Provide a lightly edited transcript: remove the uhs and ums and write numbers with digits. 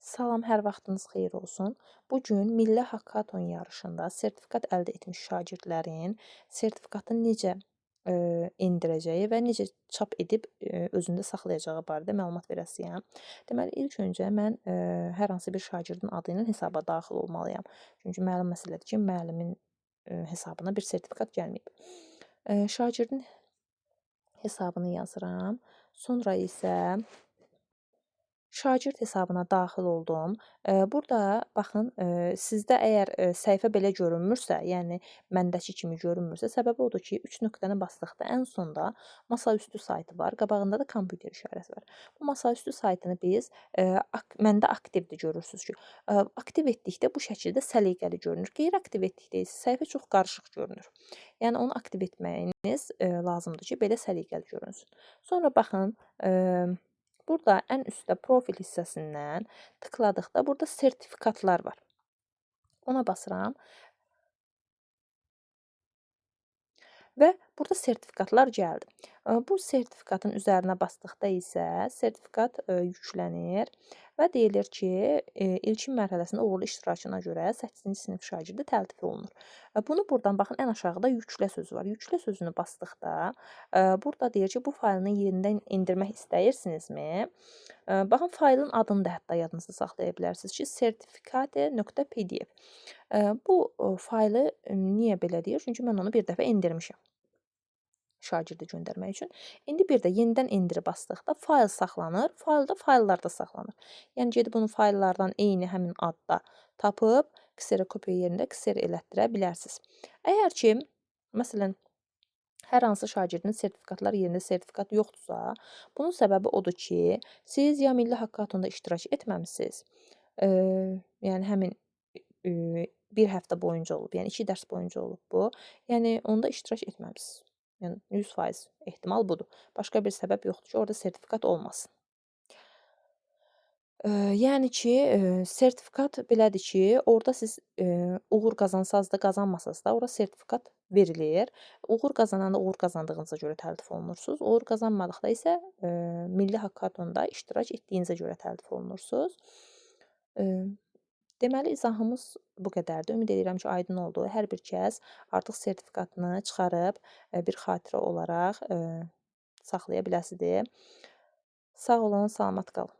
Salam, hər vaxtınız xeyir olsun. Bu gün Milli Hackathon yarışında sertifikat əldə etmiş şagirdlərin sertifikatını necə endirəcəyi və necə çap edib özündə saxlayacağı barədə məlumat verəsiyəm. Deməli, ilk öncə mən hər hansı bir şagirdin adı ilə hesaba daxil olmalıyam. Çünki məlum məsələdir ki, müəllimin hesabına bir sertifikat gəlməyib. Şagirdin hesabını yazıram. Sonra isə şagird hesabına daxil oldum. Burada baxın, sizdə əgər səhifə belə görünmürsə, yəni məndəki kimi görünmürsə, səbəbi odur ki, 3 nöqtəni basdıqda ən sonda masaüstü saytı var, qabağında da kompüter işarəsi var. Bu masaüstü saytını biz məndə aktivdir görürsüz ki, aktiv etdikdə bu şəkildə səliqəli görünür. Qeyri-aktiv etdikdə isə səhifə çox qarışıq görünür. Yəni onu aktiv etməyiniz lazımdır ki, belə səliqəli görünsün. Sonra baxın, burada ən üstdə profil hissəsindən tıkladıqda burada sertifikatlar var. Ona basıram və burada sertifikatlar gəldi. Bu sertifikatın üzərinə basdıqda isə sertifikat yüklənir və deyilir ki, ilkin mərhələsində uğurlu iştirakına görə 8-ci sinif şagirdi təltif olunur. Bunu buradan baxın, ən aşağıda yüklə sözü var. Yüklə sözünü basdıqda burada deyir ki, bu faylını yenidən endirmək istəyirsinizmi? Baxın, faylın adını da hətta yadınızda saxlaya bilərsiniz ki, sertifikate.pdf. Bu faylı niyə belə deyir? Çünki mən onu bir dəfə endirmişəm şagirdə göndərmək üçün. İndi bir də yenidən endir basdıqda fayl saxlanır, faylda fayllarda saxlanır. Yəni gedib bunu fayllardan eyni həmin adda tapıb kserokopiya yerində kser elətdirə bilərsiniz. Əgər ki, məsələn, hər hansı şagirdin sertifikatlar yerində sertifikat yoxdursa, bunun səbəbi odur ki, siz ya Milli Hackathonda iştirak etməmisiniz, yəni həmin bir həftə boyunca olub, yəni 2 dərs boyunca olub bu, yəni onda iştirak etməmisiniz. Yəni 100% ehtimal budur. Başqa bir səbəb yoxdur ki, orada sertifikat olmasın. Yəni ki, sertifikat belədir ki, orada siz uğur qazansanız da, qazanmasanız da ora sertifikat verilir. Uğur qazananda uğur qazandığınıza görə təltif olunursunuz. Uğur qazanmadıqda isə Milli Hackathonda iştirak etdiyinizə görə təltif olunursunuz. Deməli, izahımız bu qədərdir. Ümid edirəm ki, aydın oldu. Hər bir kəs artıq sertifikatını çıxarıb bir xatirə olaraq saxlaya biləsidir. Sağ olun, salamat qalın.